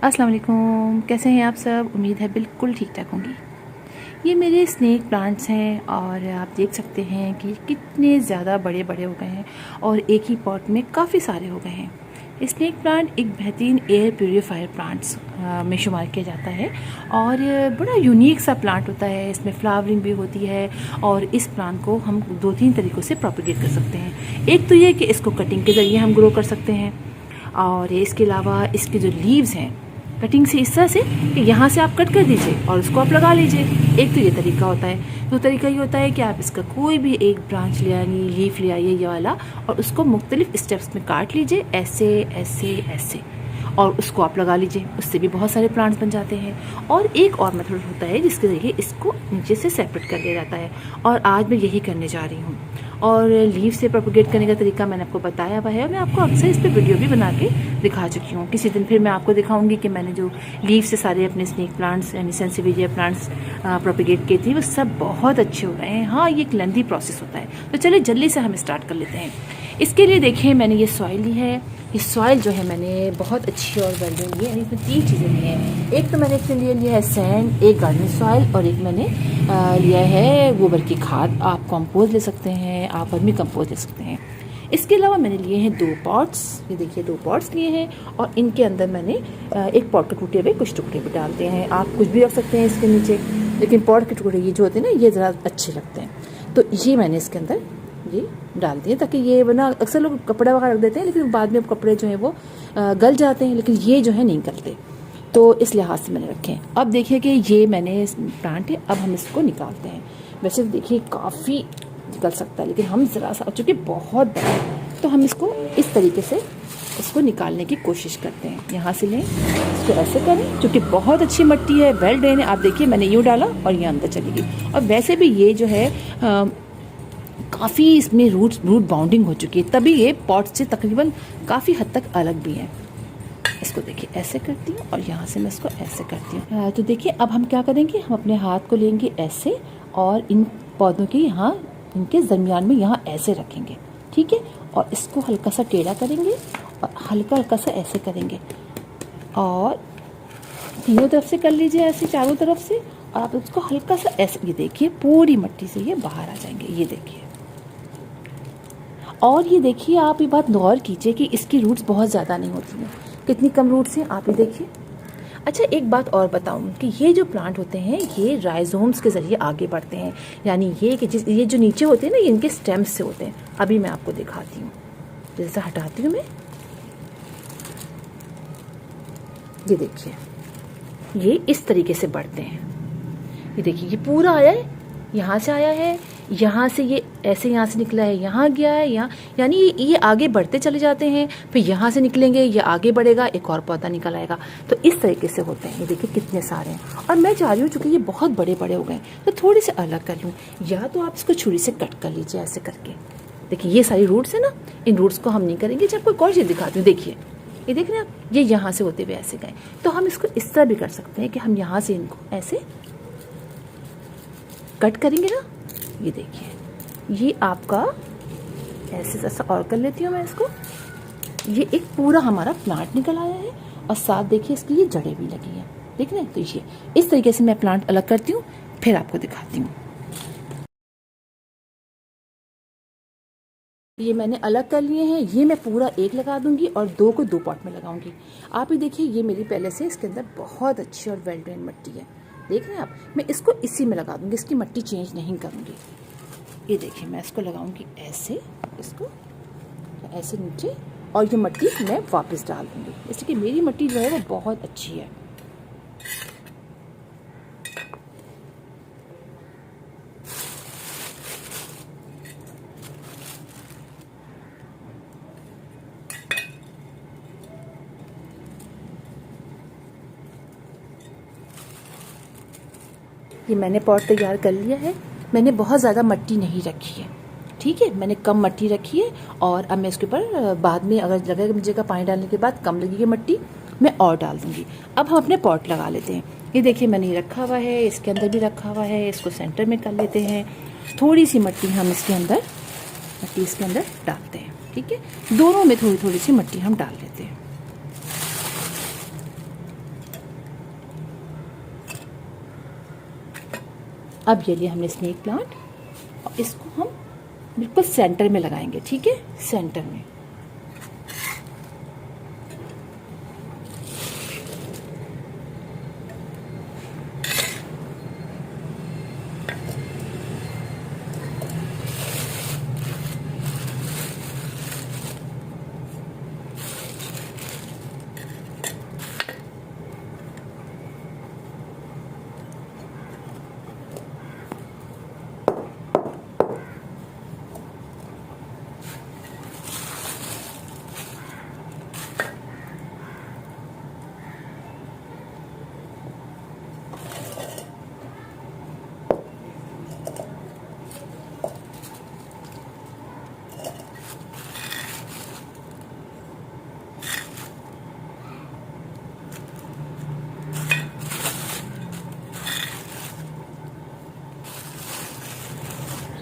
अस्सलाम वालेकुम, कैसे हैं आप सब। उम्मीद है बिल्कुल ठीक ठाक होंगी। ये मेरे स्नेक प्लांट्स हैं और आप देख सकते हैं कि कितने ज़्यादा बड़े बड़े हो गए हैं और एक ही पॉट में काफ़ी सारे हो गए हैं। स्नेक प्लांट एक बेहतरीन एयर प्योरीफायर प्लांट्स में शुमार किया जाता है और बड़ा यूनिक सा प्लांट होता है। इसमें फ्लावरिंग भी होती है और इस प्लांट को हम 2-3 तरीक़ों से प्रोपेगेट कर सकते हैं। एक तो ये कि इसको कटिंग के ज़रिए हम ग्रो कर सकते हैं और इसके अलावा इसके जो लीव्स हैं कटिंग से इस तरह से कि यहाँ से आप कट कर दीजिए और उसको आप लगा लीजिए। एक तो ये तरीका होता है। तो तरीका ये होता है कि आप इसका कोई भी एक ब्रांच ले आइए, लीफ ले आइए ये वाला, और उसको मुख्तलिफ स्टेप्स में काट लीजिए, ऐसे ऐसे ऐसे, और उसको आप लगा लीजिए। उससे भी बहुत सारे प्लांट्स बन जाते हैं। और एक और मेथड होता है जिसके ज़रिए इसको नीचे से सेपरेट कर दिया जाता है और आज मैं यही करने जा रही हूँ। और लीव से प्रोपेगेट करने का तरीका मैंने आपको बताया हुआ है और मैं आपको अक्सर इस पर वीडियो भी बना के दिखा चुकी हूँ। किसी दिन फिर मैं आपको दिखाऊंगी कि मैंने जो लीव से सारे अपने स्नेक प्लांट्स यानी सेंसिविलिया प्लांट्स प्रोपेगेट किए थे वो सब बहुत अच्छे हो गए हैं। हाँ, ये एक लेंथी प्रोसेस होता है। तो चलिए जल्दी से हम स्टार्ट कर लेते हैं। इसके लिए देखिए मैंने ये सॉइल ली है। ये सॉइल जो है मैंने बहुत अच्छी और वेल्डिंग ली है। इसमें 3 चीज़ें ली हैं। एक तो मैंने इसके लिए लिया है सैंड, एक गार्डन सॉइल और एक मैंने लिया है गोबर की खाद। आप कंपोस्ट ले सकते हैं, आप वर्मी कंपोस्ट ले सकते हैं। इसके अलावा मैंने लिए हैं 2 पॉट्स। ये देखिए 2 पॉट्स लिए हैं और इनके अंदर मैंने एक पॉट के टूटे हुए कुछ टुकड़े भी डालते हैं। आप कुछ भी रख सकते हैं इसके नीचे, लेकिन पॉट के टुकड़े ये जो होते हैं ना ये ज़रा अच्छे लगते हैं। तो ये मैंने इसके अंदर ये डाल दिए ताकि ये बना, अक्सर लोग कपड़ा वगैरह रख देते हैं लेकिन बाद में अब कपड़े जो हैं वो गल जाते हैं, लेकिन ये जो है नहीं गलते। तो इस लिहाज से मैंने रखे हैं। अब देखिए कि ये मैंने प्लांट है, अब हम इसको निकालते हैं। वैसे देखिए काफ़ी निकल सकता है लेकिन हम ज़रा सा, चूँकि बहुत बड़ा है तो हम इसको इस तरीके से इसको निकालने की कोशिश करते हैं। यहाँ से लें, इसको ऐसे करें, क्योंकि बहुत अच्छी मिट्टी है, वेल ड्रेन है। आप देखिए मैंने यूँ डाला और ये अंदर चली गई। और वैसे भी ये जो है काफ़ी इसमें रूट बाउंडिंग हो चुकी है, तभी ये पॉट से तकरीबन काफ़ी हद तक अलग भी है। इसको देखिए ऐसे करती हूँ और यहाँ से मैं इसको ऐसे करती हूँ। तो देखिए अब हम क्या करेंगे, हम अपने हाथ को लेंगे ऐसे और इन पौधों के यहाँ इनके दरमियान में यहाँ ऐसे रखेंगे, ठीक है। और इसको हल्का सा टेढ़ा करेंगे और हल्का हल्का सा ऐसे करेंगे और तीनों तरफ से कर लीजिए, ऐसे चारों तरफ से। और आप इसको हल्का सा ऐसे, ये देखिए पूरी मिट्टी से ये बाहर आ जाएंगे, ये देखिए। और ये देखिए आप ये बात गौर कीजिए कि इसकी रूट्स बहुत ज़्यादा नहीं होती हैं, कितनी कम रूट्स हैं, आप ये देखिए। अच्छा एक बात और बताऊं कि ये जो प्लांट होते हैं ये राइजोम्स के ज़रिए आगे बढ़ते हैं, यानी ये कि ये जो नीचे होते हैं ना ये इनके स्टेम्स से होते हैं। अभी मैं आपको दिखाती हूँ, जैसे हटाती हूँ मैं, ये देखिए ये इस तरीके से बढ़ते हैं। ये देखिए ये पूरा आया है, यहाँ से आया है, यहाँ से ये ऐसे यहाँ से निकला है, यहाँ गया है, यहाँ, यानी ये आगे बढ़ते चले जाते हैं। फिर यहाँ से निकलेंगे, ये आगे बढ़ेगा, एक और पौधा निकल आएगा। तो इस तरीके से होते हैं। ये देखिए कितने सारे हैं। और मैं चाह रही हूँ चूँकि ये बहुत बड़े बड़े हो गए तो थोड़ी से अलग कर लूँ, या तो आप इसको छुरी से कट कर लीजिए ऐसे करके। देखिए ये सारी रूट्स है ना, इन रूट्स को हम नहीं करेंगे। जब कोई और चीज़ दिखाती हूँ, देखिए ये देख रहे हैं आप, ये यहाँ से होते हुए ऐसे गए। तो हम इसको इस तरह भी कर सकते हैं कि हम यहाँ से इनको ऐसे कट करेंगे ना, ये देखिए ये आपका ऐसे जैसा और कर लेती हूँ मैं इसको। ये एक पूरा हमारा प्लांट निकल आया है और साथ देखिए इसकी ये जड़ें भी लगी हैं, देख रहे हैं। तो ये इस तरीके से मैं प्लांट अलग करती हूँ, फिर आपको दिखाती हूँ। ये मैंने अलग कर लिए हैं, ये मैं पूरा एक लगा दूंगी और 2 को 2 पॉट में लगाऊंगी। आप ही देखिए ये मेरी पहले से इसके अंदर बहुत अच्छी और वेल ड्रेन मिट्टी है, देख रहे हैं आप। मैं इसको इसी में लगा दूंगी, इसकी मिट्टी चेंज नहीं करूंगी। ये देखिए मैं इसको लगाऊंगी ऐसे, इसको ऐसे नीचे, और ये मिट्टी मैं वापस डाल दूंगी, इसलिए कि मेरी मिट्टी जो है वो बहुत अच्छी है। ये मैंने पॉट तैयार कर लिया है। मैंने बहुत ज़्यादा मिट्टी नहीं रखी है, ठीक है, मैंने कम मिट्टी रखी है। और अब मैं इसके ऊपर बाद में अगर जगह पानी डालने के बाद कम लगेगी मिट्टी, मैं और डाल दूँगी। अब हम अपने पॉट लगा लेते हैं। ये देखिए मैंने ये रखा हुआ है, इसके अंदर भी रखा हुआ है, इसको सेंटर में कर लेते हैं। थोड़ी सी मिट्टी हम इसके अंदर डालते हैं, ठीक है। दोनों में थोड़ी थोड़ी सी मिट्टी हम डाल लेते हैं। अब ये लिया हमने स्नेक प्लांट और इसको हम बिल्कुल सेंटर में लगाएंगे, ठीक है, सेंटर में।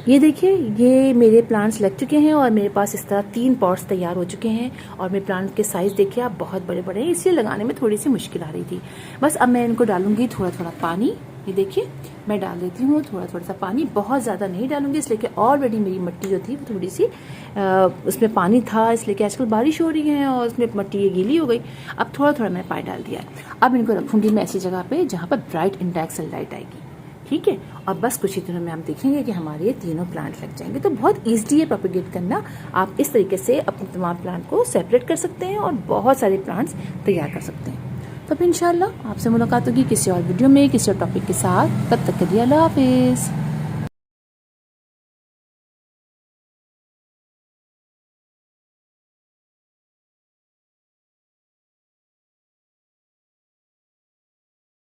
ये देखिए, ये मेरे प्लांट्स लग चुके हैं और मेरे पास इस तरह 3 पॉट्स तैयार हो चुके हैं। और मेरे प्लांट के साइज़ देखिए आप, बहुत बड़े बड़े हैं, इसलिए लगाने में थोड़ी सी मुश्किल आ रही थी। बस अब मैं इनको डालूंगी थोड़ा थोड़ा पानी। ये देखिए मैं डाल देती हूँ थोड़ा थोड़ा सा पानी, बहुत ज़्यादा नहीं डालूंगी इसलिए कि ऑलरेडी मेरी मिट्टी जो थी वो थोड़ी सी उसमें पानी था, इसलिए कि आजकल बारिश हो रही है और उसमें मिट्टी ये गीली हो गई। अब थोड़ा थोड़ा मैंने पानी डाल दिया है। अब इनको रखूँगी मैं ऐसी जगह पे जहाँ पर ब्राइट इंडायरेक्ट सनलाइट आएगी, ठीक है। और बस कुछ ही दिनों में हम देखेंगे कि हमारे ये तीनों प्लांट लग जाएंगे। तो बहुत ईजी है प्रोपेगेट करना। आप इस तरीके से अपने तमाम प्लांट को सेपरेट कर सकते हैं और बहुत सारे प्लांट्स तैयार कर सकते हैं। तो फिर इंशाल्लाह आपसे मुलाकात होगी किसी और वीडियो में, किसी और टॉपिक के साथ। तब तक के लिए अल्लाह हाफिज़।